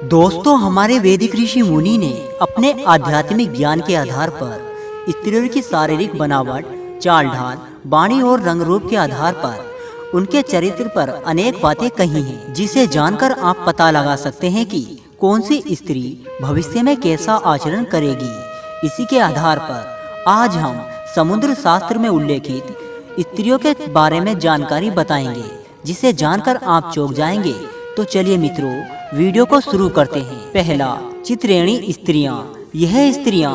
दोस्तों, हमारे वैदिक ऋषि मुनि ने अपने आध्यात्मिक ज्ञान के आधार पर स्त्रियों की शारीरिक बनावट, चाल ढाल, वाणी और रंग रूप के आधार पर उनके चरित्र पर अनेक बातें कही हैं, जिसे जानकर आप पता लगा सकते हैं कि कौन सी स्त्री भविष्य में कैसा आचरण करेगी। इसी के आधार पर आज हम समुद्र शास्त्र में उल्लेखित स्त्रियों के बारे में जानकारी बताएंगे, जिसे जानकर आप चौंक जाएंगे। तो चलिए मित्रों, वीडियो को शुरू करते हैं। पहला, चित्रेणी स्त्रियां। यह स्त्रियां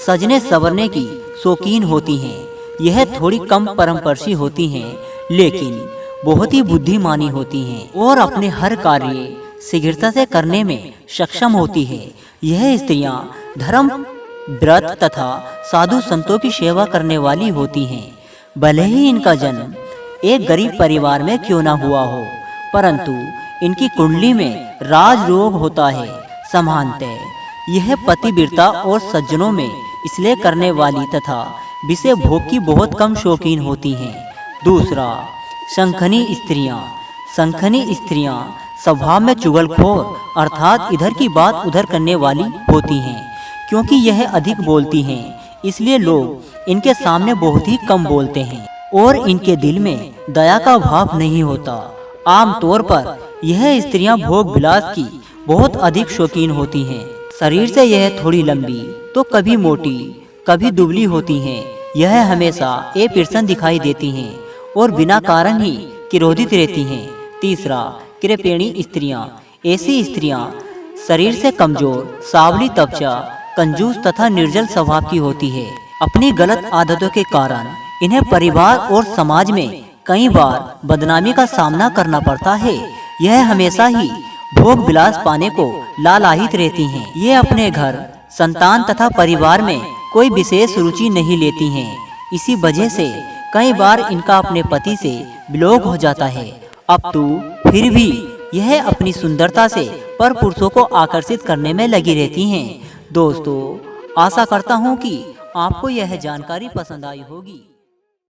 सजने संवरने की शौकीन होती हैं। यह थोड़ी कम परंपरसी होती हैं, लेकिन बहुत ही बुद्धिमानी होती हैं और अपने हर कार्य शीघ्रता से करने में सक्षम होती है। यह स्त्रियां धर्म, व्रत तथा साधु संतों की सेवा करने वाली होती हैं। भले ही इनका जन्म एक गरीब परिवार में क्यों न हुआ हो, परंतु इनकी कुंडली में राज रोग होता है। समानतः यह पतिव्रता और सज्जनों में इसलिए करने वाली तथा विषय भोग की बहुत कम शौकीन होती हैं। दूसरा, शंखनी स्त्रियां। शंखनी स्त्रियां स्वभाव में चुगलखोर अर्थात इधर की बात उधर करने वाली होती हैं। क्योंकि यह अधिक बोलती हैं, इसलिए लोग इनके सामने बहुत ही कम बोलते हैं और इनके दिल में दया का भाव नहीं होता। आमतौर पर यह स्त्रियां भोग विलास की बहुत अधिक शौकीन होती हैं। शरीर से यह थोड़ी लंबी तो कभी मोटी कभी दुबली होती हैं। यह हमेशा अप्रसन्न दिखाई देती हैं और बिना कारण ही क्रोधित रहती हैं। तीसरा, कृपेणी स्त्रियां। ऐसी स्त्रियां शरीर से कमजोर, सावली त्वचा, कंजूस तथा निर्जल स्वभाव की होती है। अपनी गलत आदतों के कारण इन्हें परिवार और समाज में कई बार बदनामी का सामना करना पड़ता है। यह हमेशा ही भोग विलास पाने को लालायित रहती हैं। ये अपने घर, संतान तथा परिवार में कोई विशेष रुचि नहीं लेती हैं। इसी वजह से कई बार इनका अपने पति से वियोग हो जाता है। अब तो फिर भी यह अपनी सुंदरता से पर पुरुषों को आकर्षित करने में लगी रहती हैं। दोस्तों, आशा करता हूँ कि आपको यह जानकारी पसंद आई होगी।